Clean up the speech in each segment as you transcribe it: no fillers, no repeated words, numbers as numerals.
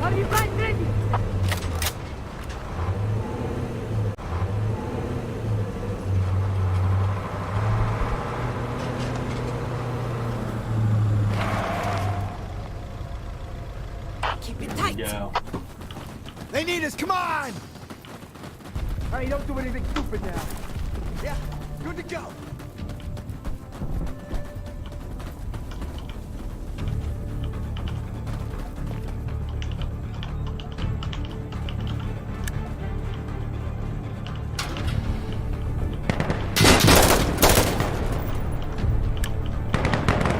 Are you guys ready? Keep it tight. Go. They need us, come on! Hey, don't do anything stupid now. Yeah, good to go.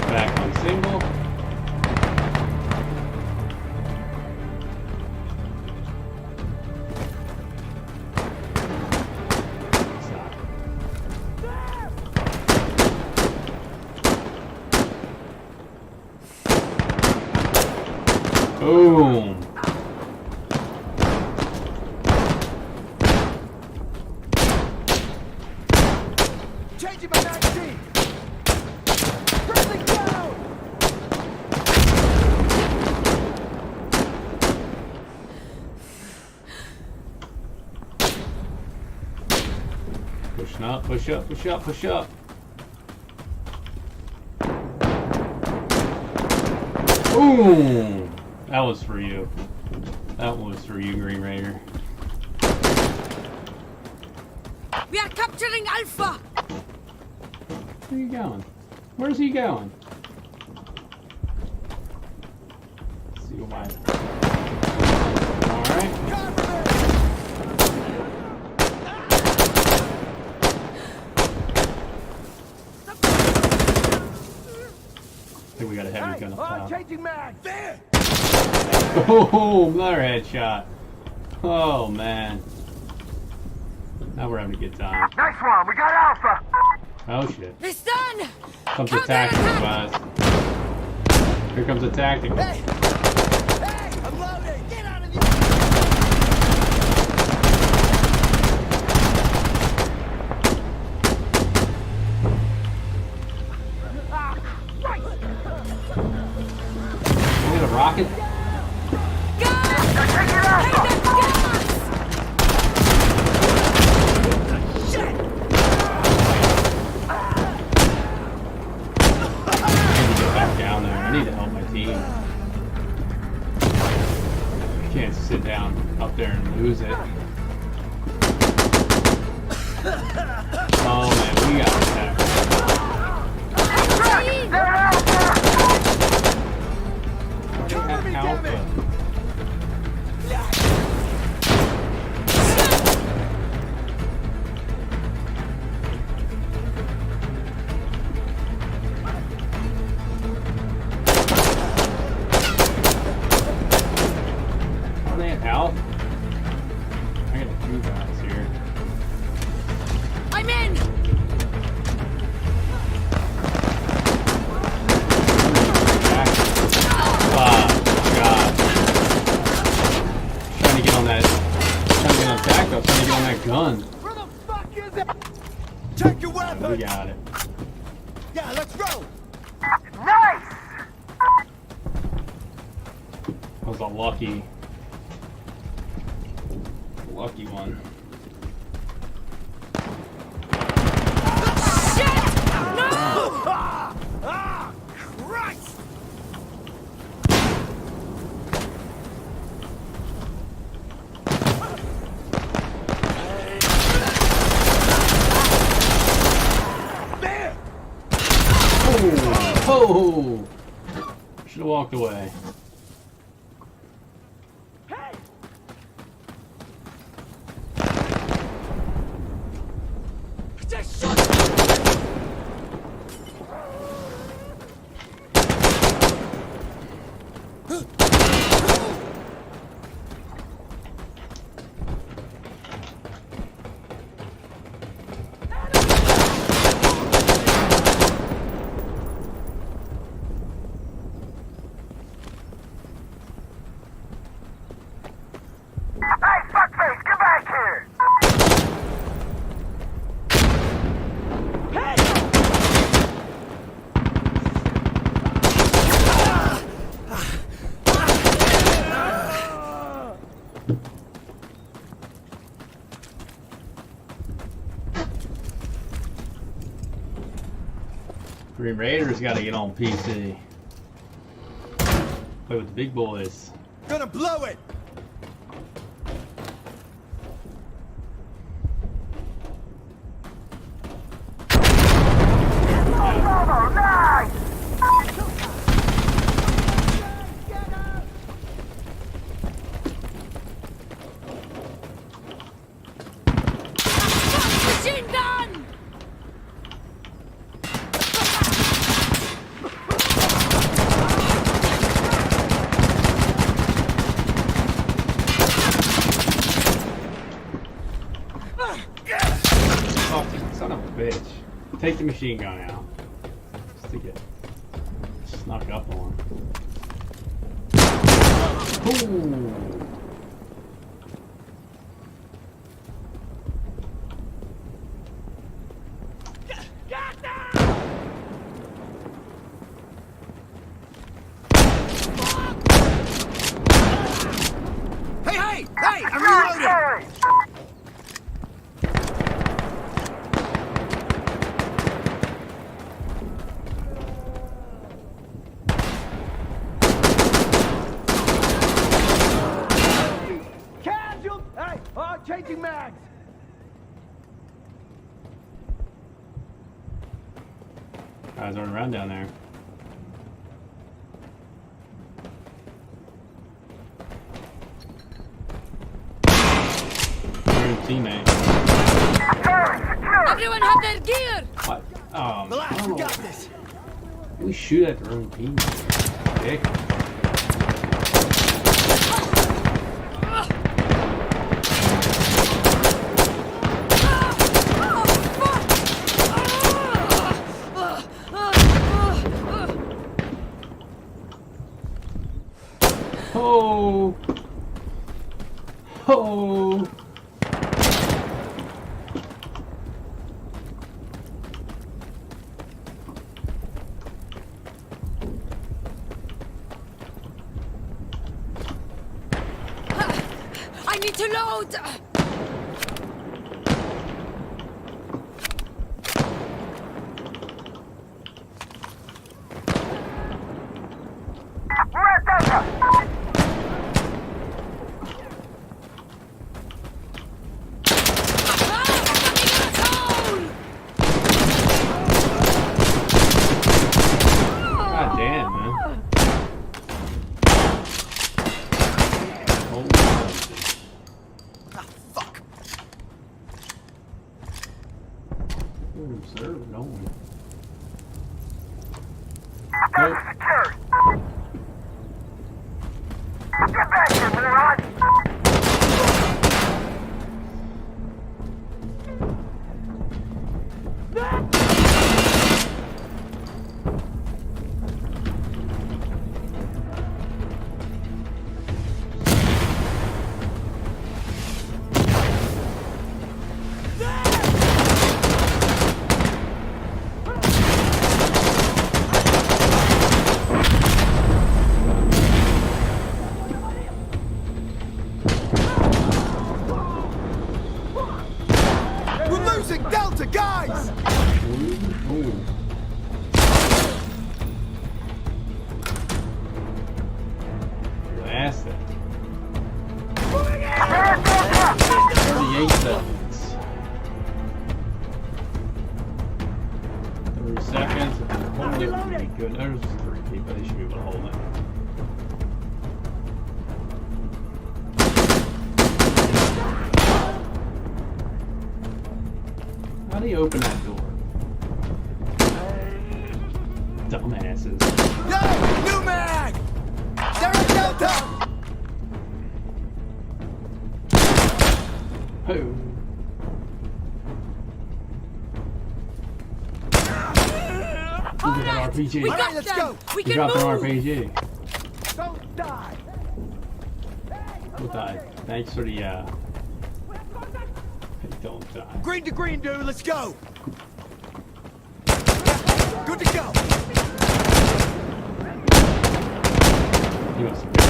Back on single. Boom. Changing my magazine! Friendly down! Pushing up, push up, push up, push up. Boom. That was for you. That was for you, Green Raider. We are capturing Alpha. Where are you going? Where's he going? Let's see why. Alright. I think we got a heavy gun up top. Changing mag. There! Oh, another headshot. Oh, man. Now we're having a good time. Nice one. We got Alpha. Oh, shit. It's done. Comes a tactical, guys. Here comes a tactical. Hey! Hey! I'm loading! Get out of the... We got a rocket? Guns! Hey, that's guns! I need to get back down there. I need to help my team. I can't sit down up there and lose it. Oh man, we got attacked. Hey, They're Alpha. Cover me, damn it! Are they out? I got a few guys here. I'm in. God. Trying to get on that. Trying to get on tactical. Trying to get on that gun. Where the fuck is it? Check your weapon! We got it. Yeah, let's roll! Nice. That was a lucky one. Ah! Christ! There! Oh! Should have walked away. Just shut Hey, fuckface, get back here. Green Raiders gotta get on PC. Play with the big boys. Gonna blow it! Oh, nice! Machine gun! Oh, son of a bitch. Take the machine gun out. Just to get snuck up on. Ooh. Hey, I'm reloading! Hey! Casual! Hey, changing mags! Guys running around down there. Teammate. Everyone have their gear! What? Oh, Relax, we no. got this! We shoot at their own teammate. Dick. Oh. Oh. I need to load! God damn, man. Oh, Ah, fuck! observe, no one. That's secured. Get back here, moron! We're losing Delta, guys! Ooh. Blasted. 38 seconds. 30 seconds. If they're holding it, would be good. There's 3 people. They should be able to hold it. How do you open that door? Dumbasses. Yo, new mag! They're at Delta! Who? Look at that RPG. We All got right, let's them! go. We You can dropped an move! RPG. Don't die! Don't die. Thanks for the, don't die. Green to green, dude, let's go! Good to go! He must have been.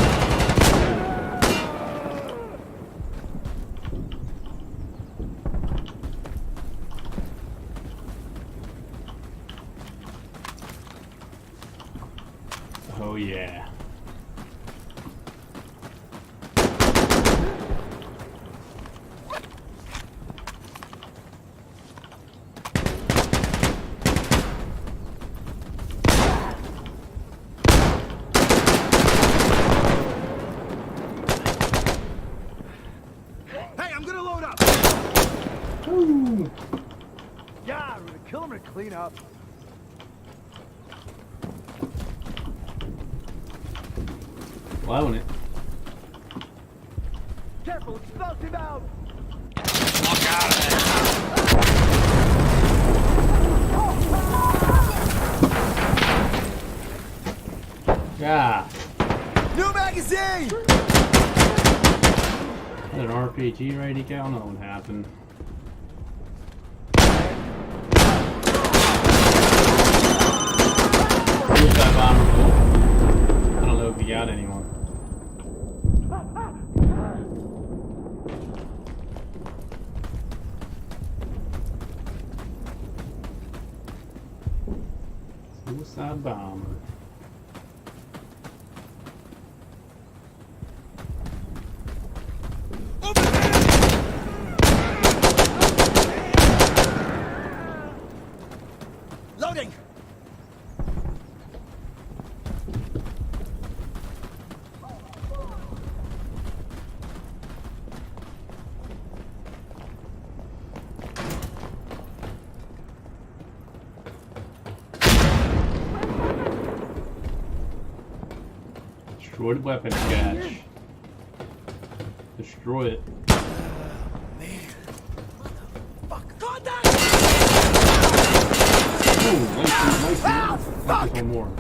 Yeah, we're gonna kill him and clean up. Blowing it. Careful, explosive out! Fuck out of Yeah. there! New magazine! Had an RPG ready to go. I don't know what happened. Where's that bomber? I don't know if he got anyone. Suicide bomber. Loading! Destroyed weapon cache. Destroy it. Ooh, nice. One more.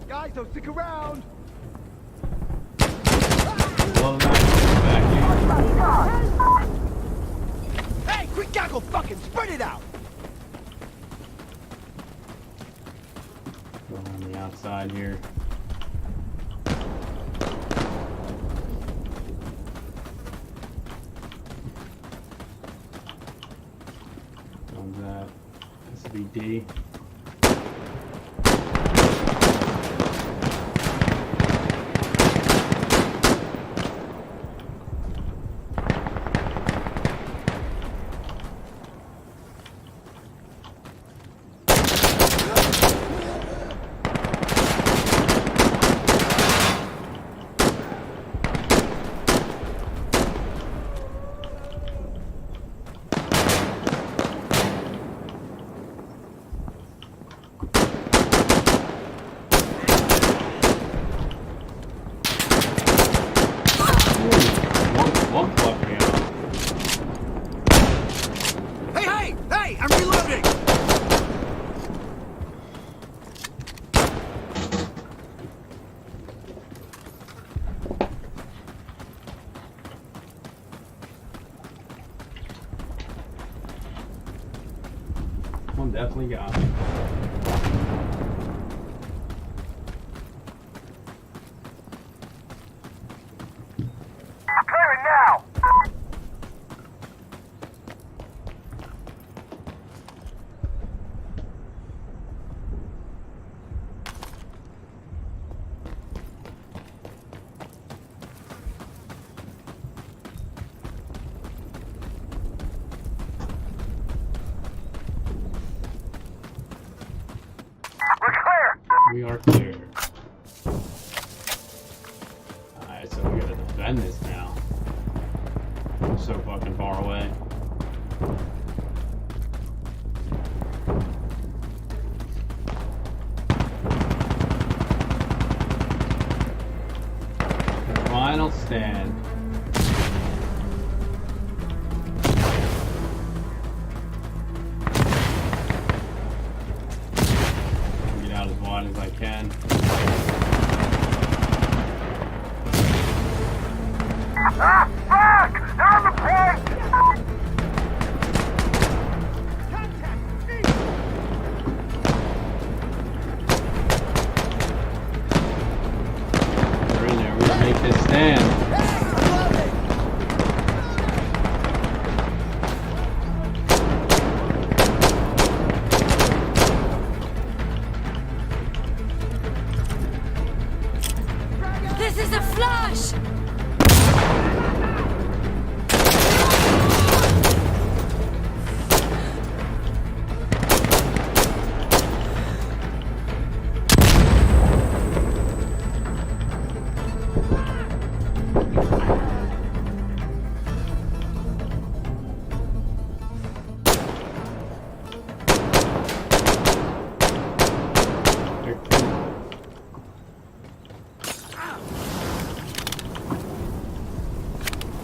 Guys, don't stick around! Well, back Hey, quick gaggle, fucking spread it out! here. Going on the outside here. One's that. SVD. One fucked me up. Hey, I'm reloading! One definitely got me. Clear it now! We're clear! We are clear. Alright, so we gotta defend this now. We're so fucking far away. Final stand. Get out as wide as I can. Ah, fuck! They're on the point! We're in there. We're gonna make this stand. This is a flash!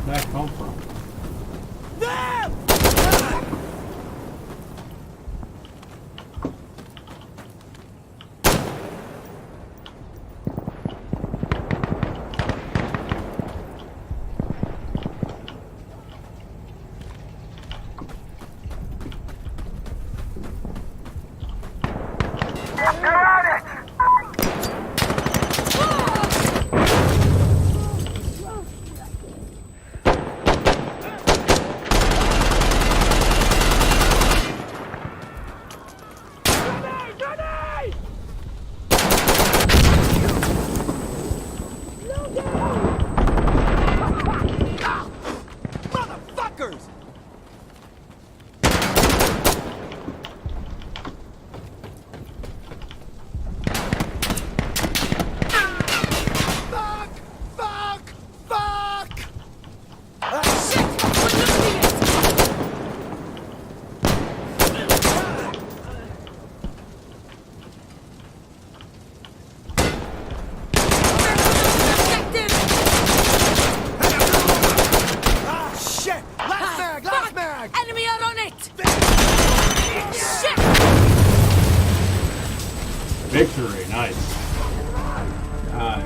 that come from? You're on it! Motherfuckers! Fuck! Fuck! Fuck! Shit! We're losing it! Objective! Ah, shit! Last mag! Last Fuck! mag! Enemy are on it! Shit! Victory, nice. Got it.